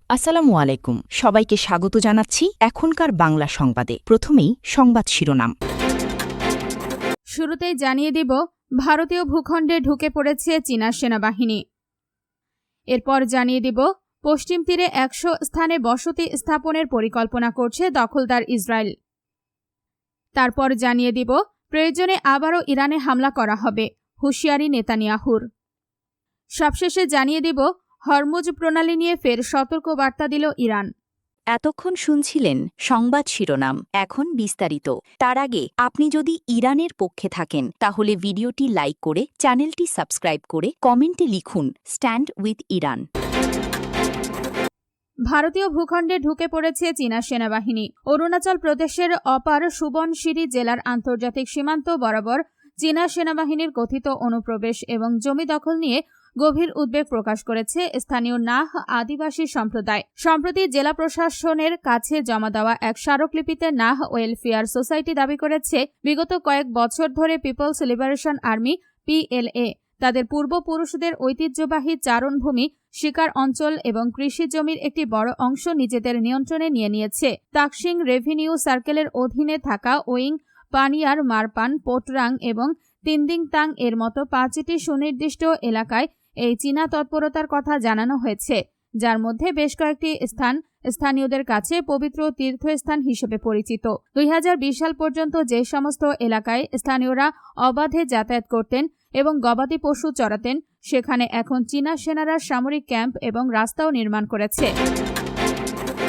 আসসালামু আলাইকুম, সবাইকে স্বাগত জানাচ্ছি এখনকার বাংলা সংবাদে। প্রথমেই সংবাদ শিরোনাম। শুরুতেই জানিয়ে দিব, ভারতীয় ভূখণ্ডে ঢুকে পড়েছে চীনা সেনাবাহিনী। এরপর জানিয়ে দিব, পশ্চিম তীরে ১০০ স্থানে বসতি স্থাপনের পরিকল্পনা করছে দখলদার ইসরায়েল। তারপর জানিয়ে দিব, প্রয়োজনে আবারও ইরানে হামলা করা হবে, হুঁশিয়ারি নেতানিয়াহুর। সবশেষে জানিয়ে দিব, হরমুজ প্রণালী নিয়ে ফের সতর্ক বার্তা দিল ইরান। এতক্ষণ শুনছিলেন সংবাদ শিরোনাম, এখন বিস্তারিত। তার আগে আপনি যদি ইরানের পক্ষে থাকেন তাহলে ভিডিওটি লাইক করে চ্যানেলটি সাবস্ক্রাইব করে কমেন্টে লিখুন স্ট্যান্ড উইথ ইরান। ভারতীয় ভূখণ্ডে ঢুকে পড়েছে চীনা সেনাবাহিনী। অরুণাচল প্রদেশের অপার সুবনশিরি জেলার আন্তর্জাতিক সীমান্ত বরাবর চীনা সেনাবাহিনীর কথিত অনুপ্রবেশ এবং জমি দখল নিয়ে গভীর উদ্বেগ প্রকাশ করেছে স্থানীয় নাহ আদিবাসী সম্প্রদায়। সম্প্রতি জেলা প্রশাসনের কাছে জমা দেওয়া এক স্মারকলিপিতে নাহ ওয়েলফেয়ার সোসাইটি দাবি করেছে, বিগত কয়েক বছর ধরে পিপলস লিবারেশন আর্মি PLA তাদের পূর্বপুরুষদের ঐতিহ্যবাহী চারণভূমি, শিকার অঞ্চল এবং কৃষি জমির একটি বড় অংশ নিজেদের নিয়ন্ত্রণে নিয়ে নিয়েছে। তাকসিং রেভিনিউ সার্কেলের অধীনে থাকা ওয়িং, পানিয়ার, মারপান, পোটরাং এবং তিনদিংতাং এর মতো 5টি সুনির্দিষ্ট এলাকায় এই চীনা তৎপরতার কথা জানানো হয়েছে, যার মধ্যে বেশ কয়েকটি স্থান স্থানীয়দের কাছে পবিত্র তীর্থস্থান হিসেবে পরিচিত। 2020 সাল পর্যন্ত যে সমস্ত এলাকায় স্থানীয়রা অবাধে যাতায়াত করতেন এবং গবাদি পশু চড়াতেন, সেখানে এখন চীনা সেনারা সামরিক ক্যাম্প এবং রাস্তাও নির্মাণ করেছে।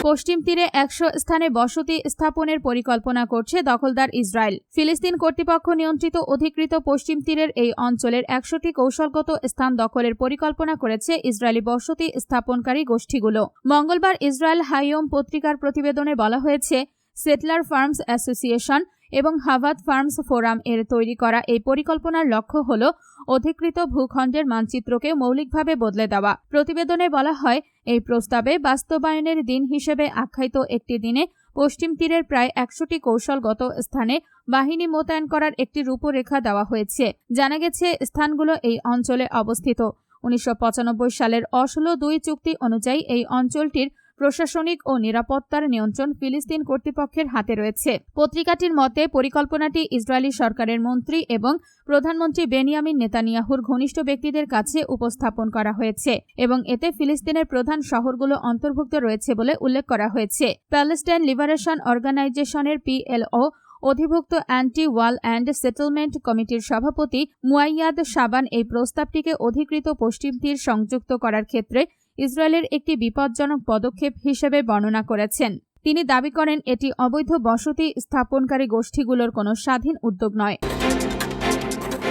পশ্চিম তীরে 100 স্থানে বসতি স্থাপনের পরিকল্পনা করছে দখলদার ইসরায়েল। ফিলিস্তিন কর্তৃপক্ষ নিয়ন্ত্রিত অধিকৃত পশ্চিম তীরের এই অঞ্চলের 100টি কৌশলগত স্থান দখলের পরিকল্পনা করেছে ইসরায়েলি বসতি স্থাপনকারী গোষ্ঠীগুলো। মঙ্গলবার ইসরায়েল হাইয়ম পত্রিকার প্রতিবেদনে বলা হয়েছে, সেটলার ফার্মস অ্যাসোসিয়েশন এবং হাভাত ফার্মস ফোরাম এর তৈরি করা এই পরিকল্পনার লক্ষ্য হল অধিকৃত ভূখণ্ডের মানচিত্রকে মৌলিকভাবে বদলে দেওয়া। প্রতিবেদনে বলা হয়, এই প্রস্তাবে বাস্তবায়নের দিন হিসেবে আখ্যায়িত একটি দিনে পশ্চিম তীরের প্রায় 100টি কৌশলগত স্থানে বাহিনী মোতায়েন করার একটি রূপরেখা দেওয়া হয়েছে। জানা গেছে, স্থানগুলো এই অঞ্চলে অবস্থিত। 1995 সালের অসলো 2 চুক্তি অনুযায়ী এই অঞ্চলটির প্রশাসনিক ও নিরাপত্তার নিয়ন্ত্রণ ফিলিস্তিন কর্তৃপক্ষের হাতে রয়েছে। পত্রিকাটির মতে, পরিকল্পনাটি ইসরায়েলি সরকারের মন্ত্রী এবং প্রধানমন্ত্রী বেনিয়ামিন নেতানিয়াহুর ঘনিষ্ঠ ব্যক্তিদের কাছে উপস্থাপন করা হয়েছে এবং এতে ফিলিস্তিনের প্রধান শহরগুলো অন্তর্ভুক্ত রয়েছে বলে উল্লেখ করা হয়েছে। প্যালেস্টাইন লিবারেশন অর্গানাইজেশনের PLO অধিভুক্ত অ্যান্টি ওয়াল অ্যান্ড সেটেলমেন্ট কমিটির সভাপতি মুয়াইয়াদ শাবান এই প্রস্তাবটিকে অধিকৃত পশ্চিম তীর সংযুক্ত করার ক্ষেত্রে ইসরায়েলের একটি বিপজ্জনক পদক্ষেপ হিসেবে বর্ণনা করেছেন। তিনি দাবি করেন, এটি অবৈধ বসতি স্থাপনকারী গোষ্ঠীগুলোর কোনো স্বাধীন উদ্যোগ নয়।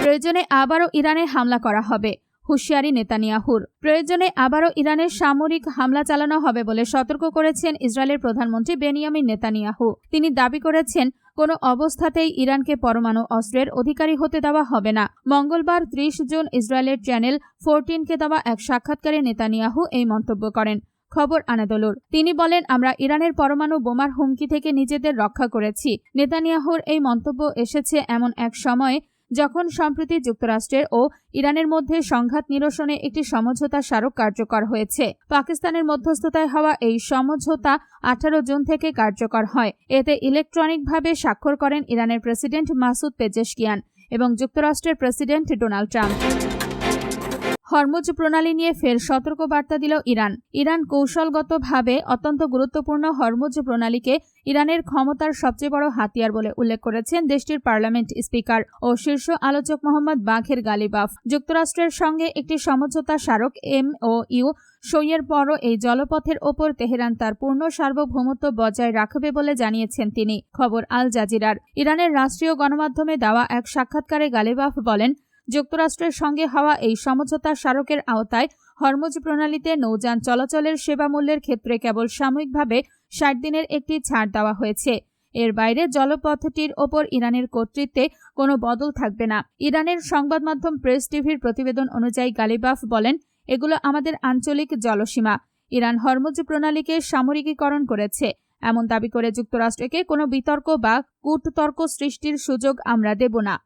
প্রয়োজনে আবারও ইরানে হামলা করা হবে, হুঁশিয়ারি নেতানিয়াহুর। প্রয়োজনে আবারও ইরানের সামরিক হামলা চালানো হবে বলে সতর্ক করেছেন ইসরায়েলের প্রধানমন্ত্রী বেনিয়ামিন নেতানিয়াহু। তিনি দাবি করেছেন, কোনো অবস্থাতেই ইরানকে পরমাণু অস্ত্রের অধিকারী হতে দেওয়া হবে না। মঙ্গলবার 30 জুন ইসরায়েলের চ্যানেল 14কে দেওয়া এক সাক্ষাৎকারে নেতানিয়াহু এই মন্তব্য করেন। খবর আনাদোলুর। তিনি বলেন, আমরা ইরানের পরমাণু বোমার হুমকি থেকে নিজেদের রক্ষা করেছি। নেতানিয়াহুর এই মন্তব্য এসেছে এমন এক সময়ে যখন সম্প্রতি যুক্তরাষ্ট্রের ও ইরানের মধ্যে সংঘাত নিরসনে একটি সমঝোতা স্মারক কার্যকর হয়েছে। পাকিস্তানের মধ্যস্থতায় হওয়া এই সমঝোতা 18 জুন থেকে কার্যকর হয়। এতে ইলেকট্রনিকভাবে স্বাক্ষর করেন ইরানের প্রেসিডেন্ট মাসুদ পেজেশকিয়ান এবং যুক্তরাষ্ট্রের প্রেসিডেন্ট ডোনাল্ড ট্রাম্প। হরমুজ প্রণালী নিয়ে ফের সতর্ক বার্তা দিল ইরান। ইরান কৌশলগতভাবে অত্যন্ত গুরুত্বপূর্ণ হরমুজ প্রণালীকে ইরানের ক্ষমতার সবচেয়ে বড় হাতিয়ার বলে উল্লেখ করেছেন দেশটির পার্লামেন্ট স্পিকার ও শীর্ষ আলোচক মোহাম্মদ বাঘের গালিবাফ। যুক্তরাষ্ট্রের সঙ্গে একটি সমঝোতা স্মারক MOU সইয়ের পরও এই জলপথের ওপর তেহরান তার পূর্ণ সার্বভৌমত্ব বজায় রাখবে বলে জানিয়েছেন তিনি। খবর আল জাজিরার। ইরানের রাষ্ট্রীয় গণমাধ্যমে দেওয়া এক সাক্ষাৎকারে গালিবাফ বলেন, যুক্তরাষ্ট্রের সঙ্গে হওয়া এই সমঝোতা স্মারকের আওতায় হরমুজ প্রণালীতে নৌযান চলাচলের সেবা মূল্যের ক্ষেত্রে কেবল সাময়িকভাবে 60 দিনের একটি ছাড় দেওয়া হয়েছে। এর বাইরে জলপথটির ওপর ইরানের কর্তৃত্বে কোনো বদল থাকবে না। ইরানের সংবাদ মাধ্যম প্রেস টিভির প্রতিবেদন অনুযায়ী গালিবাফ বলেন, এগুলো আমাদের আঞ্চলিক জলসীমা। ইরান হরমুজ প্রণালীকে সামরিকীকরণ করেছে এমন দাবি করে যুক্তরাষ্ট্রকে কোনো বিতর্ক বা কূটতর্ক সৃষ্টির সুযোগ আমরা দেব না।